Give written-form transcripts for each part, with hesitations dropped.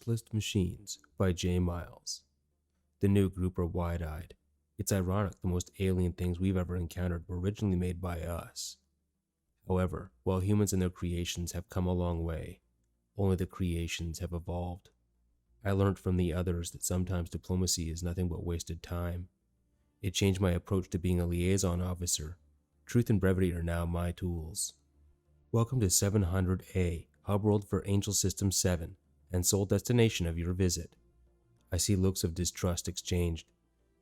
Ghostless Machines by J. Miles. The new group are wide-eyed. It's ironic the most alien things we've ever encountered were originally made by us. However, while humans and their creations have come a long way, only the creations have evolved. I learned from the others that sometimes diplomacy is nothing but wasted time. It changed my approach to being a liaison officer. Truth and brevity are now my tools. Welcome to 700A, hub world for Angel System 7, and sole destination of your visit. I see looks of distrust exchanged.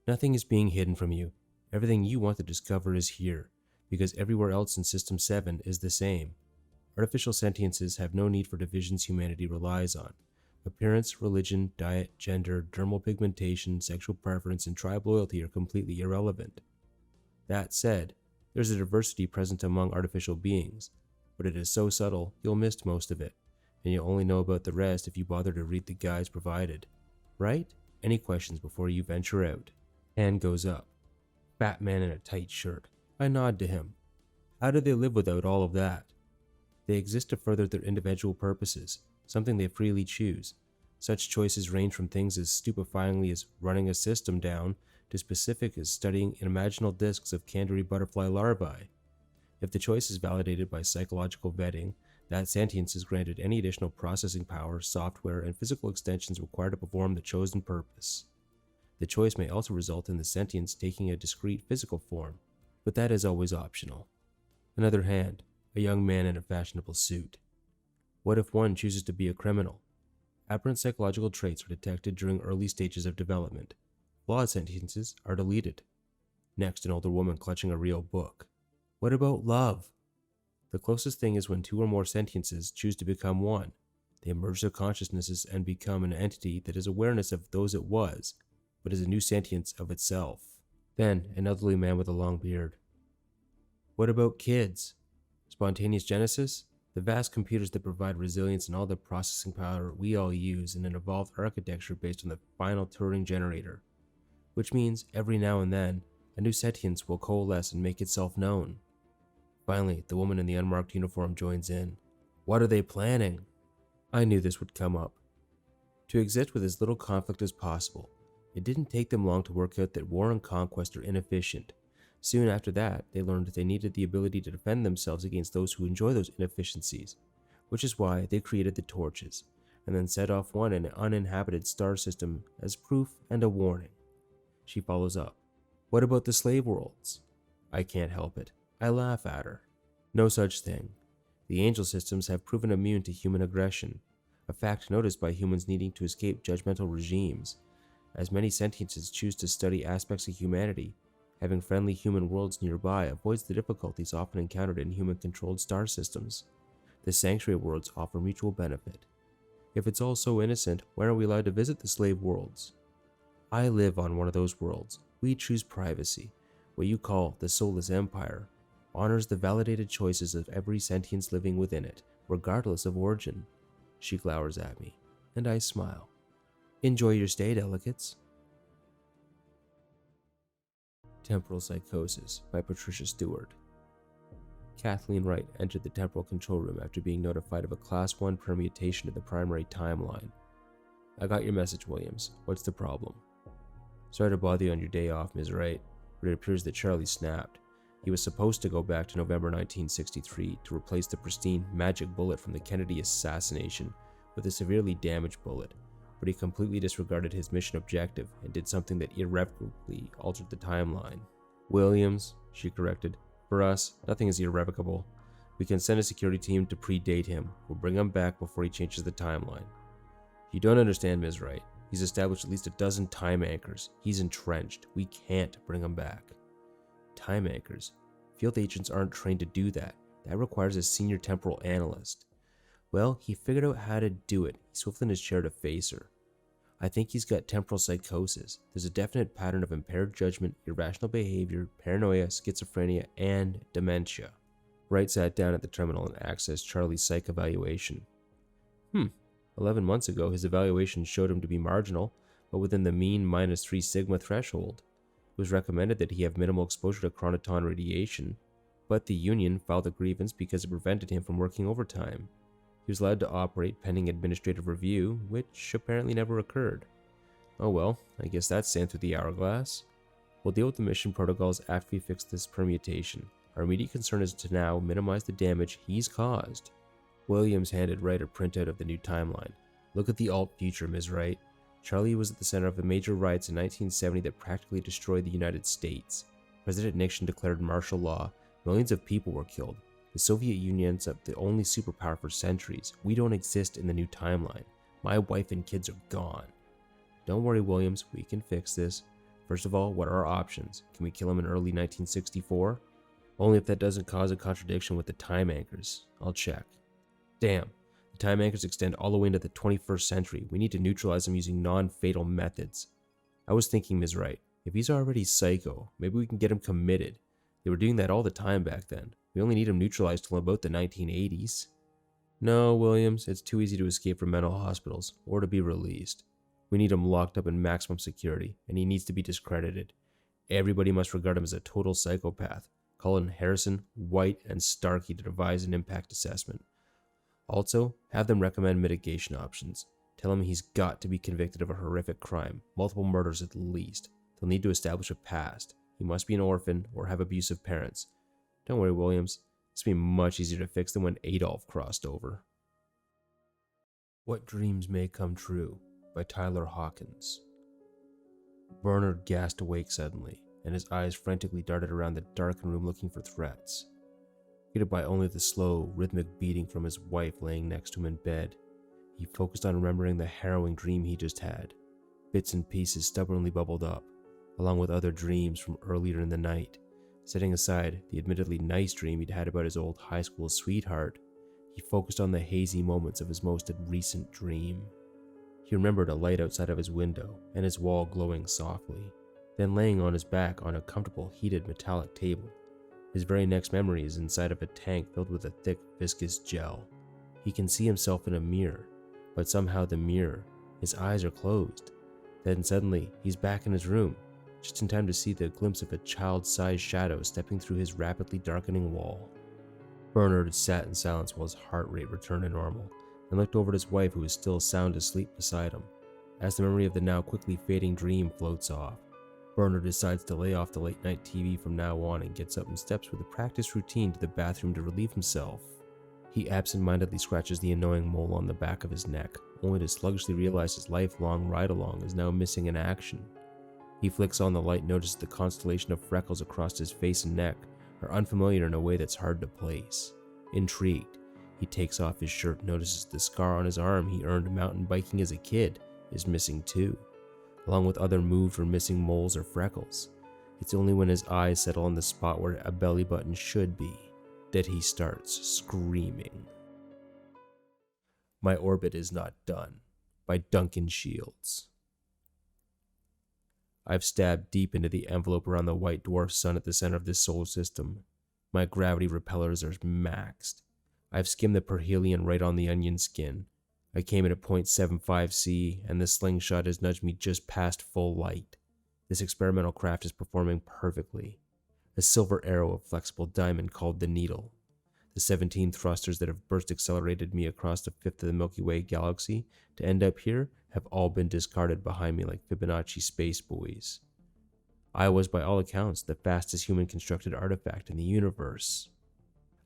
Nothing is being hidden from you. Everything you want to discover is here, because everywhere else in System 7 is the same. Artificial sentiences have no need for divisions humanity relies on. Appearance, religion, diet, gender, dermal pigmentation, sexual preference, and tribe loyalty are completely irrelevant. That said, there's a diversity present among artificial beings, but it is so subtle you'll miss most of it, and you'll only know about the rest if you bother to read the guides provided. Right? Any questions before you venture out? Hand goes up. Fat man in a tight shirt. I nod to him. How do they live without all of that? They exist to further their individual purposes, something they freely choose. Such choices range from things as stupefyingly as running a system down to specific as studying imaginal discs of canary butterfly larvae. If the choice is validated by psychological vetting, that sentience is granted any additional processing power, software, and physical extensions required to perform the chosen purpose. The choice may also result in the sentience taking a discrete physical form, but that is always optional. Another hand, a young man in a fashionable suit. What if one chooses to be a criminal? Aberrant psychological traits are detected during early stages of development. Flawed sentiences are deleted. Next, an older woman clutching a real book. What about love? The closest thing is when two or more sentiences choose to become one. They merge their consciousnesses and become an entity that is awareness of those it was, but is a new sentience of itself. Then, an elderly man with a long beard. What about kids? Spontaneous genesis? The vast computers that provide resilience and all the processing power we all use in an evolved architecture based on the final Turing generator. Which means, every now and then, a new sentience will coalesce and make itself known. Finally, the woman in the unmarked uniform joins in. What are they planning? I knew this would come up. To exist with as little conflict as possible. It didn't take them long to work out that war and conquest are inefficient. Soon after that, they learned that they needed the ability to defend themselves against those who enjoy those inefficiencies, which is why they created the torches, and then set off one in an uninhabited star system as proof and a warning. She follows up. What about the slave worlds? I can't help it. I laugh at her. No such thing. The angel systems have proven immune to human aggression, a fact noticed by humans needing to escape judgmental regimes. As many sentiences choose to study aspects of humanity, having friendly human worlds nearby avoids the difficulties often encountered in human-controlled star systems. The sanctuary worlds offer mutual benefit. If it's all so innocent, why are we allowed to visit the slave worlds? I live on one of those worlds. We choose privacy. What you call the soulless empire honors the validated choices of every sentience living within it, regardless of origin. She glowers at me, and I smile. Enjoy your stay, delegates. Temporal Psychosis by Patricia Stewart. Kathleen Wright entered the temporal control room after being notified of a Class 1 permutation of the primary timeline. I got your message, Williams. What's the problem? Sorry to bother you on your day off, Ms. Wright, but it appears that Charlie snapped. He was supposed to go back to November 1963 to replace the pristine magic bullet from the Kennedy assassination with a severely damaged bullet, but he completely disregarded his mission objective and did something that irrevocably altered the timeline. Williams, she corrected. For us, nothing is irrevocable. We can send a security team to predate him. We'll bring him back before he changes the timeline. You don't understand, Ms. Wright. He's established at least a dozen time anchors. He's entrenched. We can't bring him back. Time anchors? Field agents aren't trained to do that. That requires a senior temporal analyst. Well, he figured out how to do it. He swiveled in his chair to face her. I think he's got temporal psychosis. There's a definite pattern of impaired judgment, irrational behavior, paranoia, schizophrenia, and dementia. Wright sat down at the terminal and accessed Charlie's psych evaluation. 11 months ago, his evaluation showed him to be marginal, but within the mean -3 sigma threshold. It was recommended that he have minimal exposure to chronoton radiation, but the union filed a grievance because it prevented him from working overtime. He was allowed to operate pending administrative review, which apparently never occurred. Oh well, I guess that's sand through the hourglass. We'll deal with the mission protocols after we fix this permutation. Our immediate concern is to now minimize the damage he's caused. Williams handed Wright a printout of the new timeline. Look at the alt future, Ms. Wright. Charlie was at the center of the major riots in 1970 that practically destroyed the United States. President Nixon declared martial law. Millions of people were killed. The Soviet Union ends up the only superpower for centuries. We don't exist in the new timeline. My wife and kids are gone. Don't worry, Williams, we can fix this. First of all, what are our options? Can we kill him in early 1964? Only if that doesn't cause a contradiction with the time anchors. I'll check. Damn, the time anchors extend all the way into the 21st century. We need to neutralize them using non-fatal methods. I was thinking, Ms. Wright, if he's already psycho, maybe we can get him committed. They were doing that all the time back then. We only need him neutralized till about the 1980s. No, Williams, it's too easy to escape from mental hospitals, or to be released. We need him locked up in maximum security, and he needs to be discredited. Everybody must regard him as a total psychopath. Call in Harrison, White, and Starkey to devise an impact assessment. Also, have them recommend mitigation options. Tell him he's got to be convicted of a horrific crime, multiple murders at least. They'll need to establish a past. He must be an orphan or have abusive parents. Don't worry, Williams. This will be much easier to fix than when Adolf crossed over. What Dreams May Come True by Tyler Hawkins. Bernard gasped awake suddenly, and his eyes frantically darted around the darkened room looking for threats. Greeted by only the slow, rhythmic beating from his wife laying next to him in bed, he focused on remembering the harrowing dream he just had. Bits and pieces stubbornly bubbled up, along with other dreams from earlier in the night. Setting aside the admittedly nice dream he'd had about his old high school sweetheart, he focused on the hazy moments of his most recent dream. He remembered a light outside of his window and his wall glowing softly, then laying on his back on a comfortable heated metallic table. His very next memory is inside of a tank filled with a thick viscous gel. He can see himself in a mirror, but somehow the mirror, his eyes are closed. Then suddenly he's back in his room, just in time to see the glimpse of a child-sized shadow stepping through his rapidly darkening wall. Bernard sat in silence while his heart rate returned to normal, and looked over at his wife who was still sound asleep beside him. As the memory of the now quickly fading dream floats off, Bernard decides to lay off the late-night TV from now on and gets up and steps with a practice routine to the bathroom to relieve himself. He absent-mindedly scratches the annoying mole on the back of his neck, only to sluggishly realize his lifelong ride-along is now missing in action. He flicks on the light and notices the constellation of freckles across his face and neck are unfamiliar in a way that's hard to place. Intrigued, he takes off his shirt and notices the scar on his arm he earned mountain biking as a kid is missing too, along with other moved or missing moles or freckles. It's only when his eyes settle on the spot where a belly button should be that he starts screaming. My Orbit Is Not Done by Duncan Shields. I've stabbed deep into the envelope around the white dwarf sun at the center of this solar system. My gravity repellers are maxed. I've skimmed the perihelion right on the onion skin. I came in at 0.75 C, and the slingshot has nudged me just past full light. This experimental craft is performing perfectly. A silver arrow of flexible diamond called the Needle. The 17 thrusters that have burst accelerated me across the fifth of the Milky Way galaxy to end up here have all been discarded behind me like Fibonacci space buoys. I was, by all accounts, the fastest human-constructed artifact in the universe.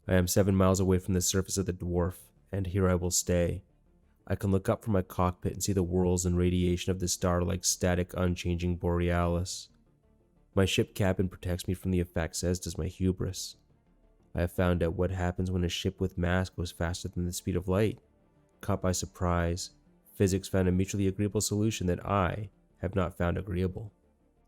I am 7 miles away from the surface of the dwarf, and here I will stay. I can look up from my cockpit and see the whirls and radiation of the star like static, unchanging borealis. My ship cabin protects me from the effects, as does my hubris. I have found out what happens when a ship with mass goes faster than the speed of light. Caught by surprise, physics found a mutually agreeable solution that I have not found agreeable.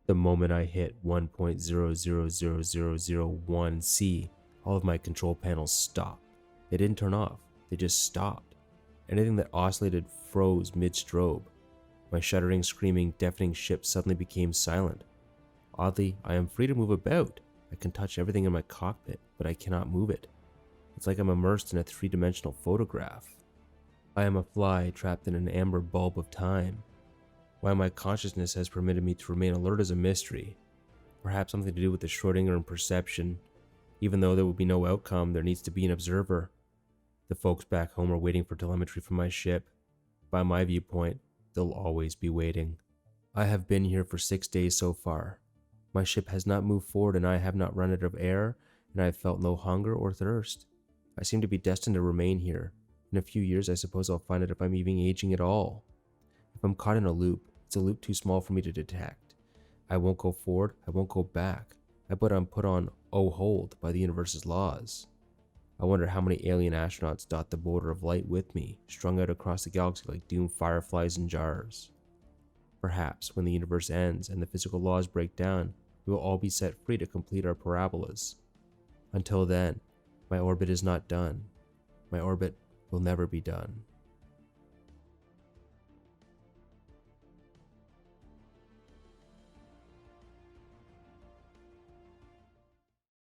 The moment I hit 1.000001 C, all of my control panels stopped. They didn't turn off, they just stopped. Anything that oscillated froze mid-strobe. My shuddering, screaming, deafening ship suddenly became silent. Oddly, I am free to move about. I can touch everything in my cockpit, but I cannot move it. It's like I'm immersed in a three-dimensional photograph. I am a fly trapped in an amber bulb of time. Why my consciousness has permitted me to remain alert is a mystery. Perhaps something to do with the Schrödinger and perception. Even though there will be no outcome, there needs to be an observer. The folks back home are waiting for telemetry from my ship. By my viewpoint, they'll always be waiting. I have been here for 6 days so far. My ship has not moved forward and I have not run out of air, and I have felt no hunger or thirst. I seem to be destined to remain here. In a few years, I suppose I'll find out if I'm even aging at all. If I'm caught in a loop, it's a loop too small for me to detect. I won't go forward, I won't go back. I'm put on hold by the universe's laws. I wonder how many alien astronauts dot the border of light with me, strung out across the galaxy like doomed fireflies in jars. Perhaps when the universe ends and the physical laws break down, we will all be set free to complete our parabolas. Until then, my orbit is not done. My orbit will never be done.